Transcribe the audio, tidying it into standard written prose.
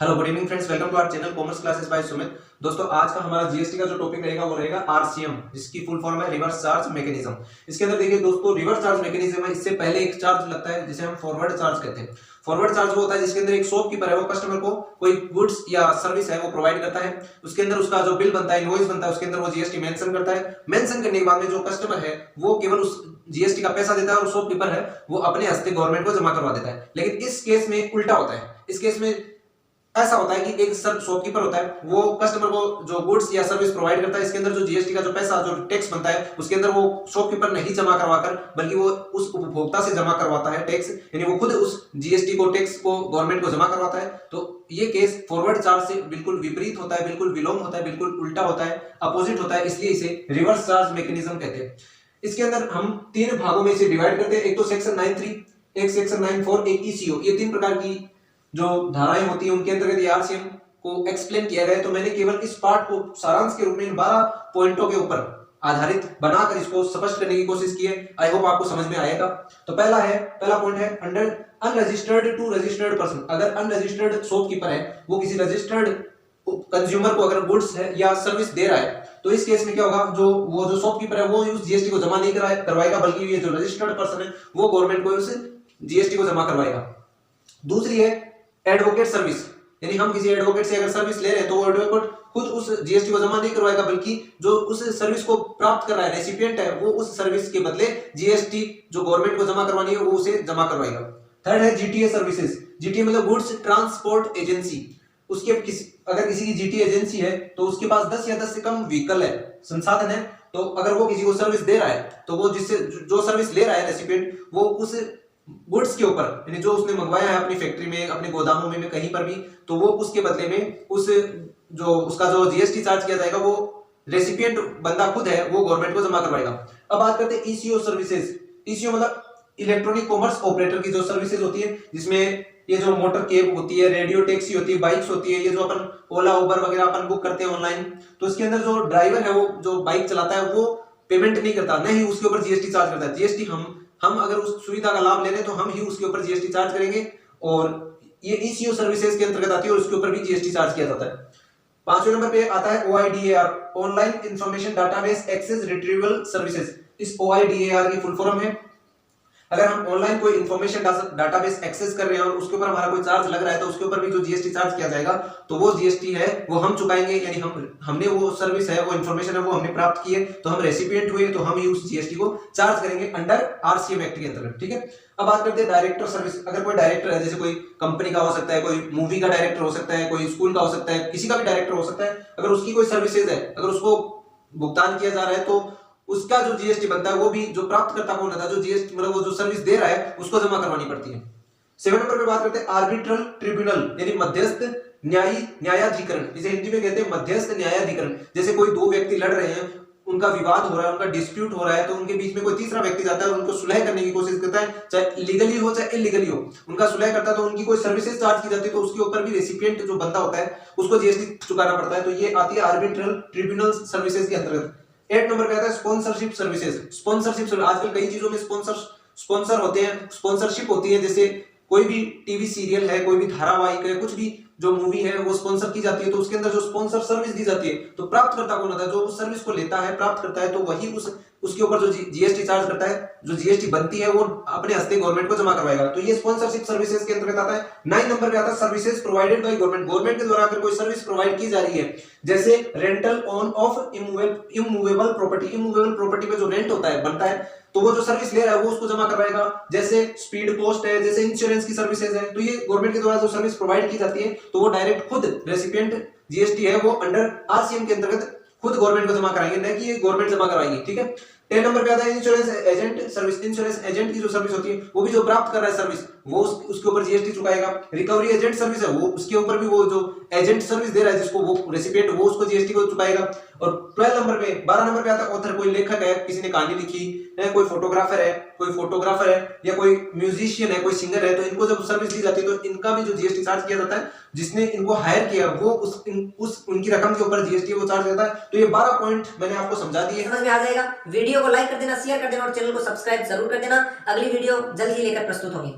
Hello good evening friends, welcome to our channel commerce classes by Sumit. दोस्तों आज का हमारा जीएसटी का जो टॉपिक रहेगा वो रहेगा आरसीएम, जिसकी फुल फॉर्म है रिवर्स चार्ज मैकेनिज्म। इसके अंदर देखिए दोस्तों, रिवर्स चार्ज मैकेनिज्म है, इससे पहले एक चार्ज लगता है जिसे हम फॉरवर्ड चार्ज कहते हैं। फॉरवर्ड चार्ज वो होता है जिसके अंदर एक शॉपकीपर है, वो कस्टमर को कोई गुड्स या सर्विस है वो प्रोवाइड करता है, उसके अंदर उसका जो बिल बनता है, इनवॉइस बनता है, उसके अंदर वो जीएसटी मेंशन करता है। मेंशन करने के बाद में जो कस्टमर है वो केवल उस जीएसटी का पैसा देता है और शॉपकीपर है वो अपने हस्ते गवर्नमेंट को जमा करवा देता है। लेकिन इस केस में उल्टा होता है। इस केस में ऐसा होता है कि एक शॉपकीपर होता है, वो कस्टमर को जो गुड्स या सर्विस प्रोवाइड करता है, इसके अंदर जो जीएसटी का जो पैसा जो टैक्स बनता है उसके अंदर वो शॉपकीपर नहीं जमा करवाकर बल्कि वो उस उपभोक्ता से जमा करवाता है टैक्स, यानी वो खुद उस जीएसटी को टैक्स को गवर्नमेंट को जमा करवाता है। तो ये केस फॉरवर्ड चार्ज से बिल्कुल विपरीत होता है, बिल्कुल विलोम होता है, बिल्कुल उल्टा होता है, अपोजिट होता है, इसलिए इसे रिवर्स चार्ज मैकेनिज्म कहते हैं। इसके अंदर हम तीन भागों में इसे डिवाइड करते हैं, एक तो सेक्शन 93, एक सेक्शन 94, एक ईसीओ। ये तीन प्रकार की जो धाराएं होती हैं उनके अंतर्गत ये आरसीएम को एक्सप्लेन किया गया है। तो मैंने केवल इस पार्ट को सारांश के रूप में इन 12 पॉइंटों के ऊपर आधारित बनाकर इसको स्पष्ट करने की कोशिश की है। आई होप आपको समझ में आएगा। तो पहला पॉइंट है under unregistered to registered person. अगर अनरजिस्टर्ड शॉपकीपर है वो किसी रजिस्टर्ड कंज्यूमर को अगर गुड्स है या सर्विस दे रहा है तो इस केस में क्या होगा, जो शॉपकीपर है वो उस जीएसटी को जमा नहीं करवाएगा, बल्कि ये जो रजिस्टर्ड पर्सन है वो गवर्नमेंट को उस जीएसटी को जमा करवाएगा। दूसरी है एडवोकेट सर्विस, यानी हम किसी एडवोकेट से अगर सर्विस ले रहे हैं तो वो एडवोकेट खुद उस जीएसटी को जमा नहीं करवाएगा, बल्कि जो उस सर्विस को प्राप्त कर रहा है रेसिपिएंट है वो उस सर्विस के बदले जीएसटी जो गवर्नमेंट को जमा करवानी है वो उसे जमा करवाएगा। थर्ड है जीटीए सर्विसेज। जीटीए मतलब गुड्स ट्रांसपोर्ट एजेंसी। उसके अगर किसी की जीटीए एजेंसी है तो उसके पास 10 या 10 से कम व्हीकल है, संसाधन है, तो अगर वो किसी को सर्विस दे रहा है तो वो जिससे जो सर्विस ले रहा है रेसिपिएंट वो उस गुड्स के ऊपर, यानी जो उसने मंगवाया है अपनी फैक्ट्री में, अपने गोदामों में कहीं पर भी, तो वो उसके बदले में उसका जो जीएसटी चार्ज किया जाएगा वो रेसिपिएंट बंदा खुद है वो गवर्नमेंट को जमा करवाएगा। अब बात करते हैं ईसीओ सर्विसेज। ईसीओ मतलब इलेक्ट्रॉनिक कॉमर्स ऑपरेटर की जो सर्विसेज होती है, जिसमें ये जो मोटर कैब होती है, रेडियो टैक्सी होती है, बाइक्स होती है, ये जो अपन ओला उबर वगैरह अपन बुक करते हैं ऑनलाइन, तो इसके अंदर जो ड्राइवर है वो जो बाइक चलाता है वो पेमेंट नहीं करता, नहीं उसके ऊपर जीएसटी चार्ज करता है। जीएसटी हम अगर उस सुविधा का लाभ ले रहे हैं तो हम ही उसके ऊपर जीएसटी चार्ज करेंगे, और ये ईसीओ सर्विसेज के अंतर्गत आती है और उसके ऊपर भी जीएसटी चार्ज किया जाता है। पांचवें नंबर पे आता है OIDAR, online information database access retrieval services. इस ओआईडीएआर की फुल फॉर्म है, अगर हम ऑनलाइन कोई इंफॉर्मेशन डाटाबेस एक्सेस कर रहे हैं और उसके ऊपर हमारा कोई चार्ज लग रहा है तो उसके ऊपर भी जो जीएसटी चार्ज किया जाएगा तो वो जीएसटी है वो हम चुकाएंगे, यानी हमने वो सर्विस है वो इंफॉर्मेशन है वो हमने प्राप्त की है तो हम रेसिपिएंट हुए तो हम ही उस जीएसटी को चार्ज करेंगे अंडर आरसीएम एक्ट के अंतर्गत। ठीक है, अब बात करते हैं डायरेक्टर सर्विस। अगर कोई डायरेक्टर है, जैसे कोई कंपनी का हो सकता है, कोई मूवी का डायरेक्टर हो सकता है, कोई स्कूल का हो सकता है, किसी का भी डायरेक्टर हो सकता है, अगर उसकी कोई सर्विसेज है, अगर उसको भुगतान किया जा रहा है तो उसका जो जीएसटी बनता है वो भी जो प्राप्तकर्ता कौन होता है, जो जीएसटी मतलब वो जो सर्विस दे रहा है उसको जमा करवानी पड़ती है। 7 नंबर पे बात करते हैं आर्बिट्रल ट्रिब्यूनल, यानी मध्यस्थ न्यायाधिकरण। इसे हिंदी में कहते हैं मध्यस्थ न्यायाधिकरण। जैसे कोई दो व्यक्ति लड़ रहे हैं, उनका विवाद हो रहा है, उनका डिस्प्यूट हो रहा है, तो उनके बीच में कोई तीसरा व्यक्ति जाता है और उनको सुलह करने की कोशिश करता है, चाहे लीगली हो चाहे इलीगली हो, उनका सुलह करता है तो उनकी कोई सर्विसेज चार्ज की जाती है तो उसके ऊपर भी रेसिपिएंट जो बंदा होता है उसको जीएसटी चुकाना पड़ता है। तो ये आती है आर्बिट्रल ट्रिब्यूनल सर्विसेज के अंतर्गत। 8 नंबर पे आता है स्पॉन्सरशिप सर्विसेज। स्पॉन्सरशिप आजकल कई चीजों में स्पॉन्सर होते हैं, स्पॉन्सरशिप होती है, जैसे कोई भी टीवी सीरियल है, कोई भी धारावाहिक है, कुछ भी जो मूवी है वो स्पॉन्सर की जाती है तो उसके अंदर जो स्पॉन्सर सर्विस दी जाती है तो प्राप्तकर्ता कौन होता है, जो उस सर्विस को लेता है प्राप्त करता है तो वही उसके ऊपर जो जीएसटी चार्ज करता है, जो जीएसटी बनती है वो अपने हस्ते गवर्नमेंट को जमा करवाएगा। तो ये स्पॉन्सरशिप सर्विसेज के अंतर्गत आता है। 9 नंबर पे आता है services provided by government. Government के द्वारा अगर कोई सर्विस प्रोवाइड की जा रही है, जैसे rental on off immovable property. Immovable property पे जो रेंट होता है बनता है तो वो जो सर्विस ले रहा है वो उसको जमा करवाएगा। जैसे स्पीड पोस्ट है, जैसे इंश्योरेंस की सर्विसेज है, तो ये गवर्नमेंट के द्वारा जो सर्विस प्रोवाइड की जाती है तो वो डायरेक्ट खुद रेसिपिएंट जीएसटी है वो अंडर आरसीएम के अंतर्गत खुद गवर्नमेंट को जमा कराएंगे, नहीं कि ये गवर्नमेंट जमा कराएगी। ठीक है, 10 नंबर पे आता है insurance agent service. Insurance agent की जो सर्विस होती है वो भी जो प्राप्त कर रहा है सर्विस वो उसके ऊपर जीएसटी चुकाएगा। रिकवरी एजेंट सर्विस है वो उसके ऊपर भी वो जो एजेंट सर्विस दे रहा है जिसको वो रेसिपिएंट वो उसको जीएसटी को चुकाएगा। और 12 नंबर पे आता है ऑथर। कोई लेखक है, किसी ने कहानी लिखी है, कोई फोटोग्राफर है या कोई म्यूजिशियन है, कोई सिंगर है, तो इनको जब सर्विस दी जाती है तो इनका भी जो जीएसटी चार्ज किया जाता है, जिसने इनको हायर किया वो उनकी रकम के ऊपर जीएसटी वो चार्ज करता है। तो ये 12 पॉइंट मैंने आपको समझा दिए, समझ में आ जाएगा। वीडियो को लाइक कर देना, शेयर कर देना और चैनल को सब्सक्राइब जरूर कर देना। अगली वीडियो जल्द ही लेकर प्रस्तुत होगी।